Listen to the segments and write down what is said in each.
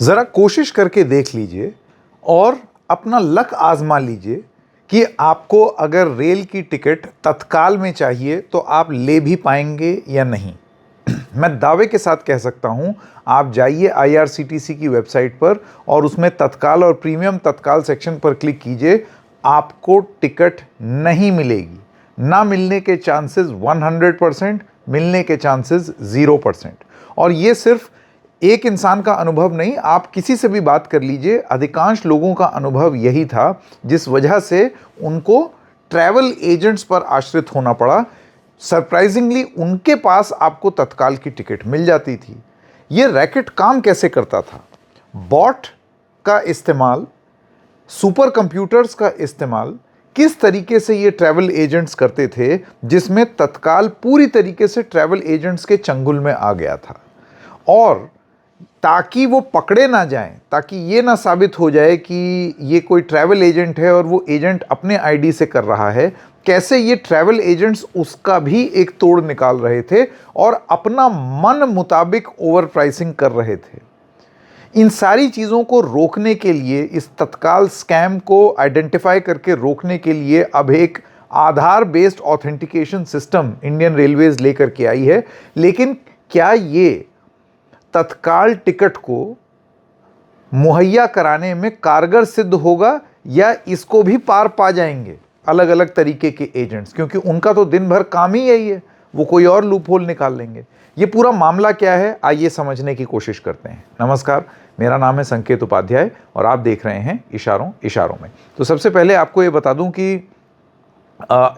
ज़रा कोशिश करके देख लीजिए और अपना लक आजमा लीजिए कि आपको अगर रेल की टिकट तत्काल में चाहिए तो आप ले भी पाएंगे या नहीं। मैं दावे के साथ कह सकता हूं, आप जाइए IRCTC की वेबसाइट पर और उसमें तत्काल और प्रीमियम तत्काल सेक्शन पर क्लिक कीजिए, आपको टिकट नहीं मिलेगी। ना मिलने के चांसेस 100%, मिलने के चांसेस 0%। और ये सिर्फ एक इंसान का अनुभव नहीं, आप किसी से भी बात कर लीजिए, अधिकांश लोगों का अनुभव यही था, जिस वजह से उनको ट्रैवल एजेंट्स पर आश्रित होना पड़ा। सरप्राइजिंगली उनके पास आपको तत्काल की टिकट मिल जाती थी। ये रैकेट काम कैसे करता था? बॉट का इस्तेमाल, सुपर कंप्यूटर्स का इस्तेमाल किस तरीके से ये ट्रैवल एजेंट्स करते थे, जिसमें तत्काल पूरी तरीके से ट्रैवल एजेंट्स के चंगुल में आ गया था। और ताकि वो पकड़े ना जाएं, ताकि ये ना साबित हो जाए कि ये कोई ट्रैवल एजेंट है और वो एजेंट अपने आईडी से कर रहा है, कैसे ये ट्रैवल एजेंट्स उसका भी एक तोड़ निकाल रहे थे और अपना मन मुताबिक ओवर प्राइसिंग कर रहे थे। इन सारी चीज़ों को रोकने के लिए, इस तत्काल स्कैम को आइडेंटिफाई करके रोकने के लिए अब एक Aadhaar based authentication system Indian railways लेकर के आई है। लेकिन क्या ये तत्काल टिकट को मुहैया कराने में कारगर सिद्ध होगा या इसको भी पार पा जाएंगे अलग अलग तरीके के एजेंट्स? क्योंकि उनका तो दिन भर काम ही यही है, वो कोई और लूपहोल निकाल लेंगे। ये पूरा मामला क्या है, आइए समझने की कोशिश करते हैं। नमस्कार, मेरा नाम है संकेत उपाध्याय और आप देख रहे हैं इशारों इशारों में। तो सबसे पहले आपको ये बता दूं कि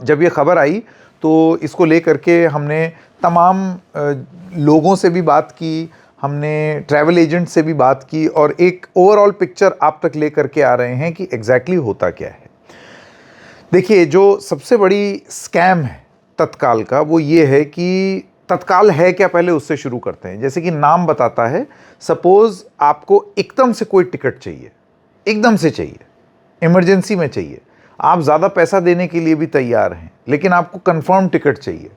जब ये खबर आई तो इसको लेकर के हमने तमाम लोगों से भी बात की, हमने ट्रैवल एजेंट से भी बात की और एक ओवरऑल पिक्चर आप तक लेकर के आ रहे हैं कि एग्जैक्टली होता क्या है। देखिए, जो सबसे बड़ी स्कैम है तत्काल का वो ये है कि तत्काल है क्या, पहले उससे शुरू करते हैं। जैसे कि नाम बताता है, सपोज आपको एकदम से कोई टिकट चाहिए, एकदम से चाहिए, इमरजेंसी में चाहिए, आप ज़्यादा पैसा देने के लिए भी तैयार हैं, लेकिन आपको कंफर्म टिकट चाहिए,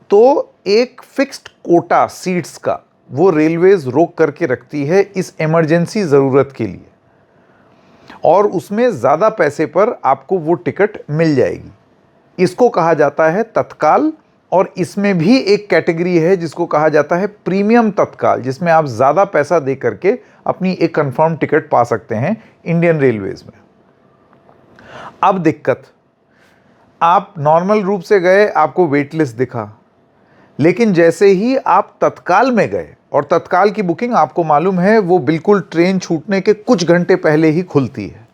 तो एक फिक्स्ड कोटा सीट्स का वो रेलवेज रोक करके रखती है इस इमरजेंसी ज़रूरत के लिए, और उसमें ज़्यादा पैसे पर आपको वो टिकट मिल जाएगी। इसको कहा जाता है तत्काल। और इसमें भी एक कैटेगरी है जिसको कहा जाता है प्रीमियम तत्काल, जिसमें आप ज़्यादा पैसा दे करके अपनी एक कंफर्म टिकट पा सकते हैं इंडियन रेलवेज में। अब दिक्कत, आप नॉर्मल रूप से गए, आपको वेट लिस्ट दिखा, लेकिन जैसे ही आप तत्काल में गए, और तत्काल की बुकिंग आपको मालूम है वो बिल्कुल ट्रेन छूटने के कुछ घंटे पहले ही खुलती है,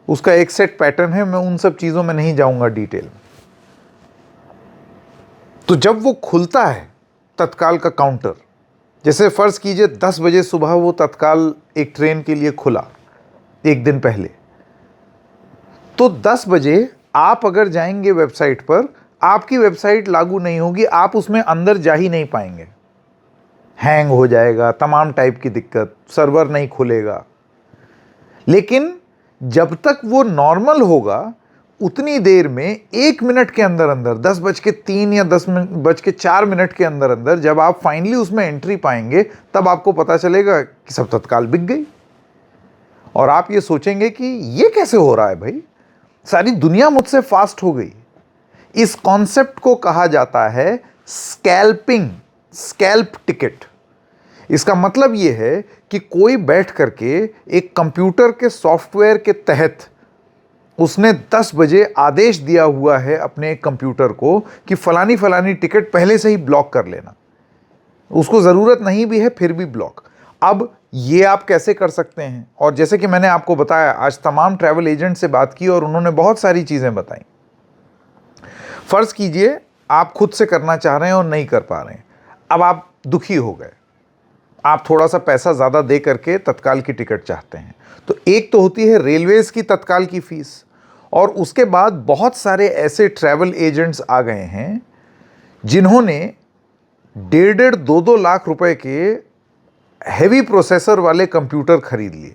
उसका एक सेट पैटर्न है, मैं उन सब चीज़ों में नहीं जाऊंगा डिटेल में। तो जब वो खुलता है तत्काल का काउंटर, जैसे फ़र्ज़ कीजिए 10 बजे सुबह वो तत्काल एक ट्रेन के लिए खुला एक दिन पहले, तो 10 बजे आप अगर जाएंगे वेबसाइट पर, आपकी वेबसाइट लागू नहीं होगी, आप उसमें अंदर जा ही नहीं पाएंगे, हैंग हो जाएगा, तमाम टाइप की दिक्कत, सर्वर नहीं खुलेगा। लेकिन जब तक वो नॉर्मल होगा, उतनी देर में 1 मिनट के अंदर अंदर, 10:03 या 10:04 के अंदर अंदर जब आप फाइनली उसमें एंट्री पाएंगे, तब आपको पता चलेगा कि सब तत्काल बिक गई। और आप ये सोचेंगे कि ये कैसे हो रहा है भाई, सारी दुनिया मुझसे फास्ट हो गई। इस कॉन्सेप्ट को कहा जाता है स्कैल्पिंग, स्कैल्प टिकट। इसका मतलब ये है कि कोई बैठ करके एक कंप्यूटर के सॉफ्टवेयर के तहत उसने 10 बजे आदेश दिया हुआ है अपने कंप्यूटर को कि फलानी फलानी टिकट पहले से ही ब्लॉक कर लेना, उसको ज़रूरत नहीं भी है फिर भी ब्लॉक। अब ये आप कैसे कर सकते हैं? और जैसे कि मैंने आपको बताया, आज तमाम ट्रैवल एजेंट से बात की और उन्होंने बहुत सारी चीज़ें बताई। फ़र्ज़ कीजिए आप खुद से करना चाह रहे हैं और नहीं कर पा रहे हैं, अब आप दुखी हो गए, आप थोड़ा सा पैसा ज़्यादा दे करके तत्काल की टिकट चाहते हैं। तो एक तो होती है रेलवेज़ की तत्काल की फ़ीस, और उसके बाद बहुत सारे ऐसे ट्रैवल एजेंट्स आ गए हैं जिन्होंने 1.5 2 लाख रुपए के हैवी प्रोसेसर वाले कंप्यूटर खरीद लिए।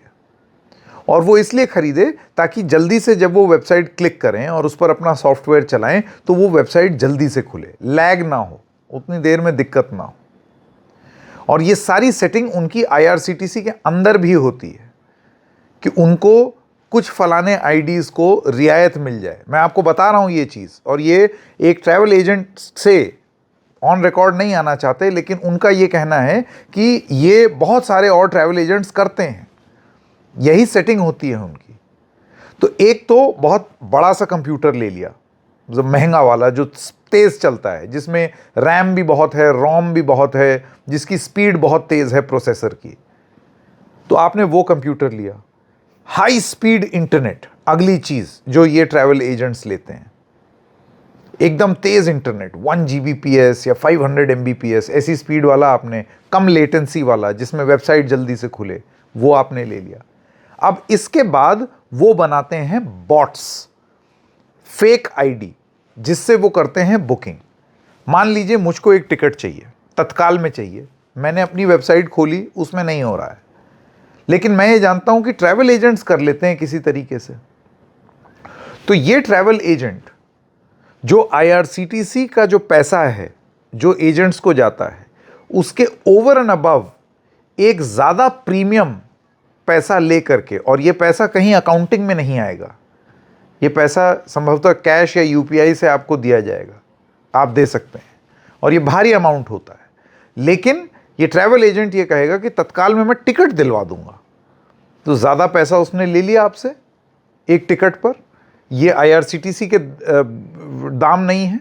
और वो इसलिए खरीदे ताकि जल्दी से जब वो वेबसाइट क्लिक करें और उस पर अपना सॉफ्टवेयर चलाएं तो वो वेबसाइट जल्दी से खुले, लैग ना हो, उतनी देर में दिक्कत ना हो। और ये सारी सेटिंग उनकी IRCTC के अंदर भी होती है कि उनको कुछ फलाने आईडीज़ को रियायत मिल जाए। मैं आपको बता रहा हूँ ये चीज़, और ये एक ट्रैवल एजेंट से ऑन रिकॉर्ड नहीं आना चाहते, लेकिन उनका ये कहना है कि ये बहुत सारे और ट्रैवल एजेंट्स करते हैं, यही सेटिंग होती है उनकी। तो एक तो बहुत बड़ा सा कंप्यूटर ले लिया, जो महंगा वाला, जो तेज़ चलता है, जिसमें रैम भी बहुत है, रोम भी बहुत है, जिसकी स्पीड बहुत तेज़ है प्रोसेसर की, तो आपने वो कंप्यूटर लिया। हाई स्पीड इंटरनेट अगली चीज़ जो ये ट्रैवल एजेंट्स लेते हैं, एकदम तेज़ इंटरनेट 1 Gbps या 500 Mbps ऐसी स्पीड वाला आपने, कम लेटेंसी वाला जिसमें वेबसाइट जल्दी से खुले, वो आपने ले लिया। अब इसके बाद वो बनाते हैं बॉट्स, फेक आईडी, जिससे वो करते हैं बुकिंग। मान लीजिए मुझको एक टिकट चाहिए, तत्काल में चाहिए, मैंने अपनी वेबसाइट खोली, उसमें नहीं हो रहा है, लेकिन मैं ये जानता हूं कि ट्रैवल एजेंट्स कर लेते हैं किसी तरीके से। तो ये ट्रैवल एजेंट जो IRCTC का जो पैसा है जो एजेंट्स को जाता है, उसके ओवर एंड अबव एक ज़्यादा प्रीमियम पैसा ले करके, और ये पैसा कहीं अकाउंटिंग में नहीं आएगा, ये पैसा संभवतः कैश या UPI से आपको दिया जाएगा, आप दे सकते हैं, और ये भारी अमाउंट होता है। लेकिन ये ट्रैवल एजेंट ये कहेगा कि तत्काल में मैं टिकट दिलवा दूंगा, तो ज़्यादा पैसा उसने ले लिया आपसे एक टिकट पर, ये IRCTC के दाम नहीं है।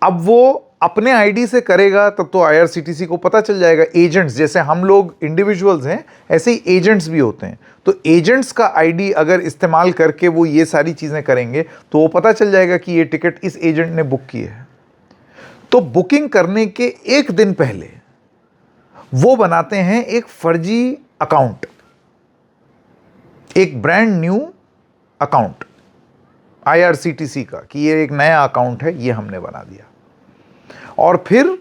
अब वो अपने आईडी से करेगा, तब तो IRCTC को पता चल जाएगा। एजेंट्स, जैसे हम लोग इंडिविजुअल्स हैं, ऐसे ही एजेंट्स भी होते हैं, तो एजेंट्स का आईडी अगर इस्तेमाल करके वो ये सारी चीज़ें करेंगे, तो वो पता चल जाएगा कि ये टिकट इस एजेंट ने बुक की है। तो बुकिंग करने के एक दिन पहले वो बनाते हैं एक फर्जी अकाउंट, एक ब्रांड न्यू अकाउंट IRCTC का, कि ये एक नया अकाउंट है, ये हमने बना दिया। और फिर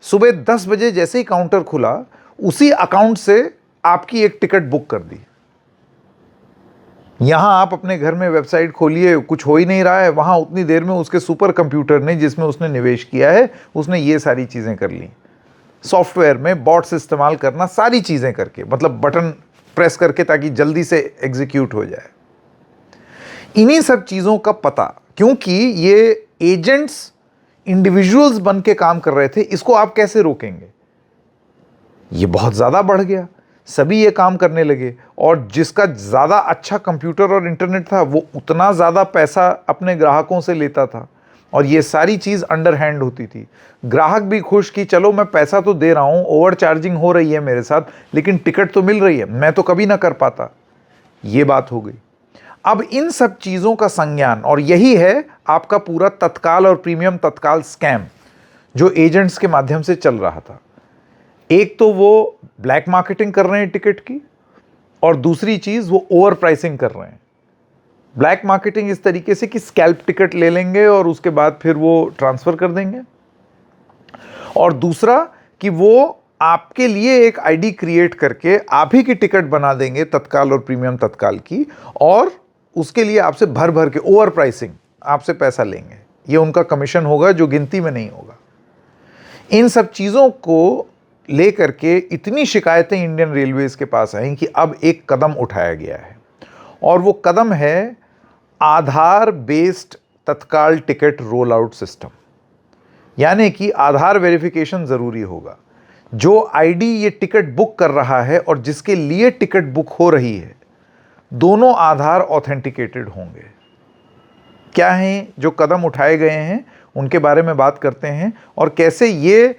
सुबह 10 बजे जैसे ही काउंटर खुला, उसी अकाउंट से आपकी एक टिकट बुक कर दी। यहां आप अपने घर में वेबसाइट खोलिए, कुछ हो ही नहीं रहा है, वहां उतनी देर में उसके सुपर कंप्यूटर ने, जिसमें उसने निवेश किया है, उसने ये सारी चीजें कर ली। सॉफ्टवेयर में बॉट्स इस्तेमाल करना, सारी चीजें करके, मतलब बटन प्रेस करके, ताकि जल्दी से एग्जीक्यूट हो जाए। इन्हीं सब चीजों का पता, क्योंकि ये एजेंट्स इंडिविजुअल्स बन के काम कर रहे थे, इसको आप कैसे रोकेंगे? ये बहुत ज़्यादा बढ़ गया, सभी ये काम करने लगे, और जिसका ज़्यादा अच्छा कंप्यूटर और इंटरनेट था, वो उतना ज़्यादा पैसा अपने ग्राहकों से लेता था, और ये सारी चीज़ अंडर हैंड होती थी। ग्राहक भी खुश कि चलो मैं पैसा तो दे रहा हूँ, ओवर चार्जिंग हो रही है मेरे साथ, लेकिन टिकट तो मिल रही है, मैं तो कभी ना कर पाता। ये बात हो गई। अब इन सब चीज़ों का संज्ञान, और यही है आपका पूरा तत्काल और प्रीमियम तत्काल स्कैम जो एजेंट्स के माध्यम से चल रहा था। एक तो वो ब्लैक मार्केटिंग कर रहे हैं टिकट की, और दूसरी चीज़ वो ओवर प्राइसिंग कर रहे हैं। ब्लैक मार्केटिंग इस तरीके से कि स्कैल्प टिकट ले लेंगे और उसके बाद फिर वो ट्रांसफ़र कर देंगे, और दूसरा कि वो आपके लिए एक आईडी क्रिएट करके आप ही की टिकट बना देंगे तत्काल और प्रीमियम तत्काल की, और उसके लिए आपसे भर भर के ओवर प्राइसिंग आपसे पैसा लेंगे। ये उनका कमीशन होगा जो गिनती में नहीं होगा। इन सब चीज़ों को लेकर के इतनी शिकायतें इंडियन रेलवेज के पास आई कि अब एक कदम उठाया गया है, और वो कदम है आधार बेस्ड तत्काल टिकट रोल आउट सिस्टम। यानी कि आधार वेरिफिकेशन ज़रूरी होगा। जो आईडी ये टिकट बुक कर रहा है और जिसके लिए टिकट बुक हो रही है, दोनों आधार ऑथेंटिकेटेड होंगे। क्या हैं जो कदम उठाए गए हैं, उनके बारे में बात करते हैं, और कैसे ये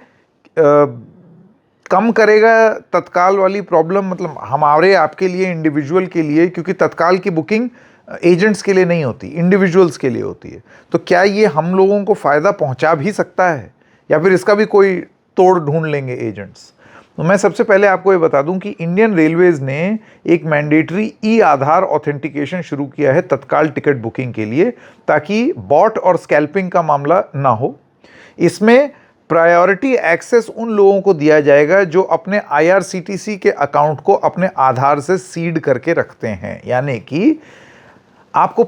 कम करेगा तत्काल वाली प्रॉब्लम, मतलब हमारे आपके लिए, इंडिविजुअल के लिए, क्योंकि तत्काल की बुकिंग एजेंट्स के लिए नहीं होती, इंडिविजुअल्स के लिए होती है। तो क्या ये हम लोगों को फ़ायदा पहुंचा भी सकता है, या फिर इसका भी कोई तोड़ ढूंढ लेंगे एजेंट्स? तो मैं सबसे पहले आपको ये बता दूं कि इंडियन रेलवेज ने एक मैंडेटरी ई आधार ऑथेंटिकेशन शुरू किया है तत्काल टिकट बुकिंग के लिए, ताकि बॉट और स्कैल्पिंग का मामला ना हो। इसमें प्रायोरिटी एक्सेस उन लोगों को दिया जाएगा जो अपने IRCTC के अकाउंट को अपने आधार से सीड करके रखते हैं। यानी कि आपको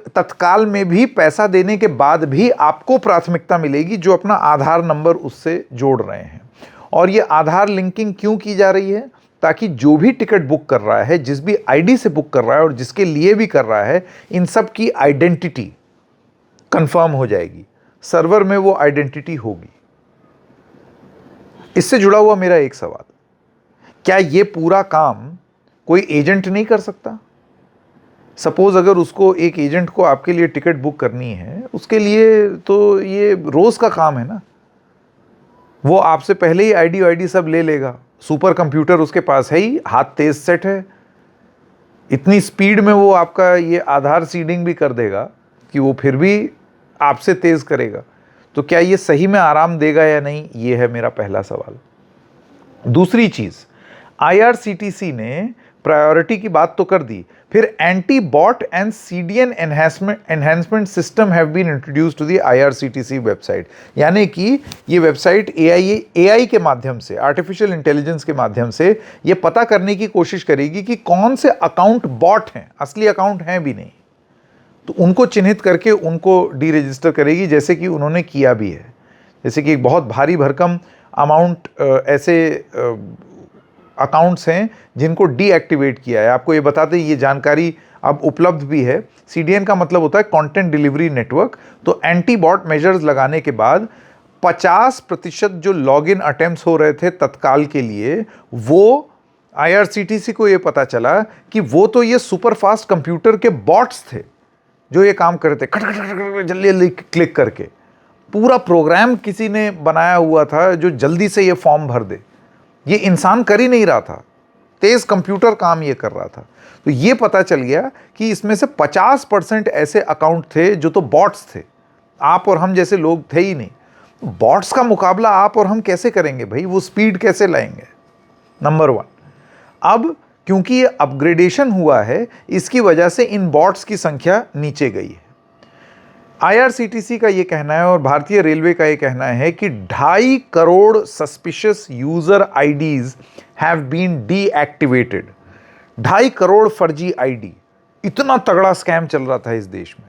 तत्काल में भी पैसा देने के बाद भी आपको प्राथमिकता मिलेगी जो अपना आधार नंबर उससे जोड़ रहे हैं। और ये आधार लिंकिंग क्यों की जा रही है? ताकि जो भी टिकट बुक कर रहा है, जिस भी आईडी से बुक कर रहा है और जिसके लिए भी कर रहा है, इन सब की आइडेंटिटी कंफर्म हो जाएगी, सर्वर में वो आइडेंटिटी होगी। इससे जुड़ा हुआ मेरा एक सवाल, क्या ये पूरा काम कोई एजेंट नहीं कर सकता? सपोज अगर उसको, एक एजेंट को आपके लिए टिकट बुक करनी है, उसके लिए तो ये रोज का काम है ना। वो आपसे पहले ही आईडी सब ले लेगा, सुपर कंप्यूटर उसके पास है ही, हाथ तेज सेट है, इतनी स्पीड में वो आपका ये आधार सीडिंग भी कर देगा कि वो फिर भी आपसे तेज करेगा। तो क्या ये सही में आराम देगा या नहीं, ये है मेरा पहला सवाल। दूसरी चीज, आईआरसीटीसी ने प्रायोरिटी की बात तो कर दी, फिर anti bot and CDN enhancement system have been introduced to the IRCTC website. यानी कि ये वेबसाइट एआई के माध्यम से, आर्टिफिशियल इंटेलिजेंस के माध्यम से ये पता करने की कोशिश करेगी कि कौन से अकाउंट बॉट हैं, असली अकाउंट हैं भी नहीं, तो उनको चिन्हित करके उनको डी रजिस्टर करेगी, जैसे कि उन्होंने किया भी है। जैसे कि बहुत भारी भरकम अमाउंट ऐसे अकाउंट्स हैं जिनको डीएक्टिवेट किया है। आपको ये बताते ये जानकारी अब उपलब्ध भी है। सीडीएन का मतलब होता है कंटेंट डिलीवरी नेटवर्क। तो एंटी बॉट मेजर्स लगाने के बाद 50% जो लॉगिन अटेम्प्ट्स हो रहे थे तत्काल के लिए, वो आईआरसीटीसी को ये पता चला कि वो तो ये सुपर फास्ट कंप्यूटर के बॉट्स थे जो ये काम करते, खट खट खट जल्दी जल्दी क्लिक करके। पूरा प्रोग्राम किसी ने बनाया हुआ था जो जल्दी से ये फॉर्म भर दे, ये इंसान कर ही नहीं रहा था, तेज कंप्यूटर काम ये कर रहा था। तो ये पता चल गया कि इसमें से 50% ऐसे अकाउंट थे जो तो बॉट्स थे, आप और हम जैसे लोग थे ही नहीं। बॉट्स का मुकाबला आप और हम कैसे करेंगे भाई, वो स्पीड कैसे लाएंगे? नंबर 1। अब क्योंकि ये अपग्रेडेशन हुआ है, इसकी वजह से इन बॉट्स की संख्या नीचे गई है। आईआरसीटीसी का ये कहना है और भारतीय रेलवे का ये कहना है कि 2.5 crore suspicious user IDs have been deactivated. 2.5 crore फर्जी आईडी, इतना तगड़ा स्कैम चल रहा था इस देश में।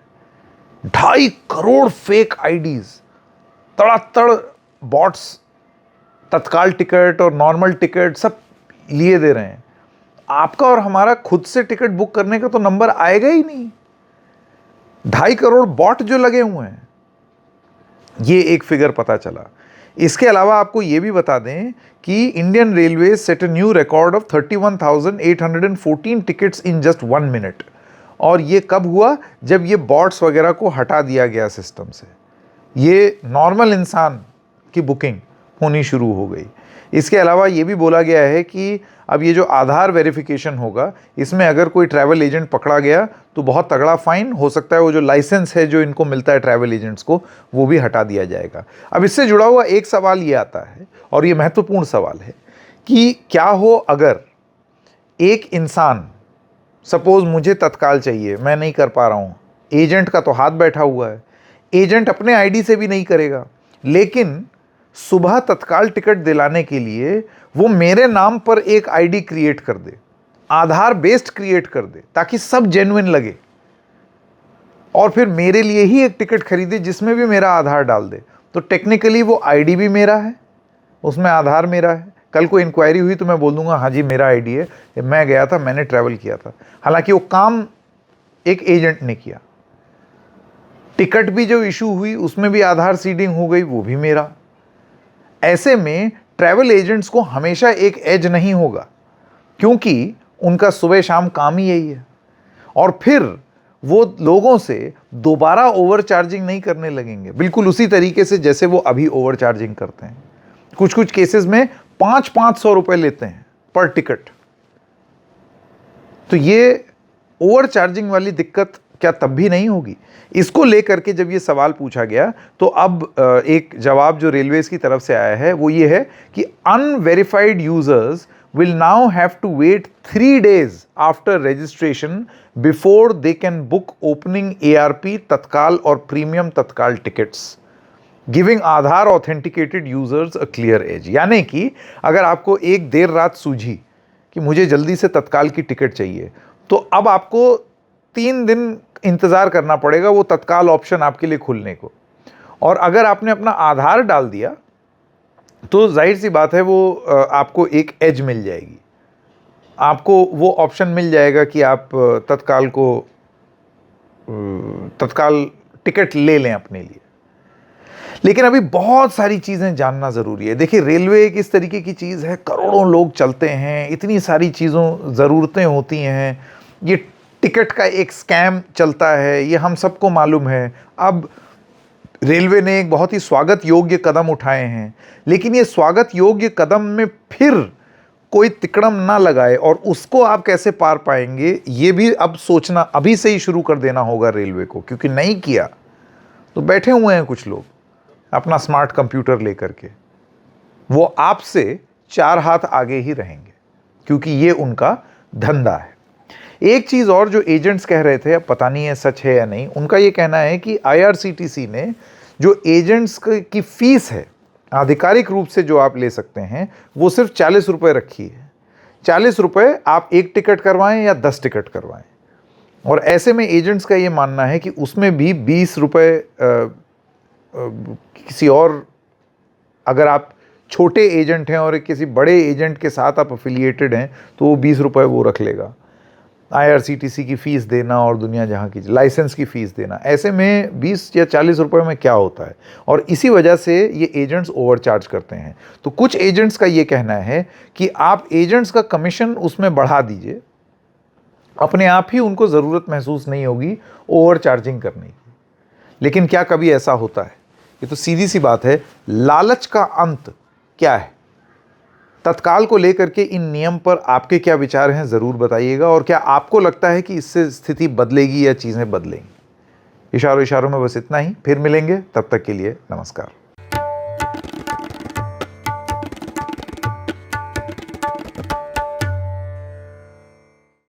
2.5 करोड़ फेक आईडीज, तड़ातड़ बॉट्स तत्काल टिकट और नॉर्मल टिकट सब लिए दे रहे हैं। आपका और हमारा खुद से टिकट बुक करने का तो नंबर आएगा ही नहीं। 2.5 करोड़ बॉट जो लगे हुए हैं, ये एक फिगर पता चला। इसके अलावा आपको ये भी बता दें कि Indian railway set a new record of 31,814 tickets in just 1 minute. और ये कब हुआ? जब ये बॉट्स वगैरह को हटा दिया गया सिस्टम से, ये नॉर्मल इंसान की बुकिंग होनी शुरू हो गई। इसके अलावा ये भी बोला गया है कि अब ये जो आधार वेरिफिकेशन होगा, इसमें अगर कोई ट्रैवल एजेंट पकड़ा गया तो बहुत तगड़ा फाइन हो सकता है। वो जो लाइसेंस है जो इनको मिलता है ट्रैवल एजेंट्स को, वो भी हटा दिया जाएगा। अब इससे जुड़ा हुआ एक सवाल ये आता है, और ये महत्वपूर्ण सवाल है, कि क्या हो अगर एक इंसान, सपोज मुझे तत्काल चाहिए, मैं नहीं कर पा रहा हूँ, एजेंट का तो हाथ बैठा हुआ है, एजेंट अपने आईडी से भी नहीं करेगा, लेकिन सुबह तत्काल टिकट दिलाने के लिए वो मेरे नाम पर एक आईडी क्रिएट कर दे, आधार बेस्ड क्रिएट कर दे, ताकि सब जेन्युइन लगे, और फिर मेरे लिए ही एक टिकट खरीदे जिसमें भी मेरा आधार डाल दे। तो टेक्निकली वो आईडी भी मेरा है, उसमें आधार मेरा है। कल को इंक्वायरी हुई तो मैं बोल दूंगा हाँ जी मेरा आईडी है, मैं गया था, मैंने ट्रैवल किया था, हालांकि वो काम एक एजेंट ने किया। टिकट भी जो इशू हुई उसमें भी आधार सीडिंग हो गई, वो भी मेरा। ऐसे में ट्रैवल एजेंट्स को हमेशा एक एज नहीं होगा, क्योंकि उनका सुबह शाम काम ही यही है। और फिर वो लोगों से दोबारा ओवर चार्जिंग नहीं करने लगेंगे, बिल्कुल उसी तरीके से जैसे वो अभी ओवर चार्जिंग करते हैं। कुछ कुछ केसेस में 500-500 रुपए लेते हैं पर टिकट। तो ये ओवर चार्जिंग वाली दिक्कत क्या तब भी नहीं होगी? इसको लेकर के जब ये सवाल पूछा गया तो अब एक जवाब जो रेलवेज की तरफ से आया है वो ये है कि unverified users will now have to wait 3 days after registration before they can book opening ARP तत्काल और premium Tatkal tickets, giving Aadhaar authenticated users a clear edge. यानी कि अगर आपको एक देर रात सूझी कि मुझे जल्दी से तत्काल की टिकट चाहिए, तो अब आपको 3 दिन इंतजार करना पड़ेगा वो तत्काल ऑप्शन आपके लिए खुलने को। और अगर आपने अपना आधार डाल दिया तो जाहिर सी बात है वो आपको एक एज मिल जाएगी, आपको वो ऑप्शन मिल जाएगा कि आप तत्काल टिकट ले लें अपने लिए। लेकिन अभी बहुत सारी चीज़ें जानना ज़रूरी है। देखिए, रेलवे एक इस तरीके की चीज़ है, करोड़ों लोग चलते हैं, इतनी सारी चीज़ों ज़रूरतें होती हैं, ये टिकट का एक स्कैम चलता है, ये हम सबको मालूम है। अब रेलवे ने एक बहुत ही स्वागत योग्य कदम उठाए हैं, लेकिन ये स्वागत योग्य कदम में फिर कोई तिकड़म ना लगाए और उसको आप कैसे पार पाएंगे, ये भी अब सोचना अभी से ही शुरू कर देना होगा रेलवे को, क्योंकि नहीं किया तो बैठे हुए हैं कुछ लोग अपना स्मार्ट कंप्यूटर लेकर के, वो आपसे 4 हाथ आगे ही रहेंगे, क्योंकि ये उनका धंधा है। एक चीज़ और जो एजेंट्स कह रहे थे, अब पता नहीं है सच है या नहीं, उनका ये कहना है कि IRCTC ने जो एजेंट्स की फीस है आधिकारिक रूप से जो आप ले सकते हैं, वो सिर्फ 40 रुपये रखी है। 40 रुपये आप 1 टिकट करवाएं या 10 टिकट करवाएं। और ऐसे में एजेंट्स का ये मानना है कि उसमें भी 20 रुपये किसी और, अगर आप छोटे एजेंट हैं और किसी बड़े एजेंट के साथ आप अफिलिएटेड हैं तो वो 20 रुपये वो रख लेगा। IRCTC की फ़ीस देना और दुनिया जहाँ की लाइसेंस की फ़ीस देना, ऐसे में 20 या 40 रुपये में क्या होता है। और इसी वजह से ये एजेंट्स ओवरचार्ज करते हैं। तो कुछ एजेंट्स का ये कहना है कि आप एजेंट्स का कमीशन उसमें बढ़ा दीजिए, अपने आप ही उनको ज़रूरत महसूस नहीं होगी ओवरचार्जिंग करने की। लेकिन क्या कभी ऐसा होता है? ये तो सीधी सी बात है। लालच का अंत क्या है? तत्काल को लेकर के इन नियम पर आपके क्या विचार हैं, ज़रूर बताइएगा। और क्या आपको लगता है कि इससे स्थिति बदलेगी या चीज़ें बदलेंगी? इशारों इशारों में बस इतना ही। फिर मिलेंगे, तब तक के लिए नमस्कार।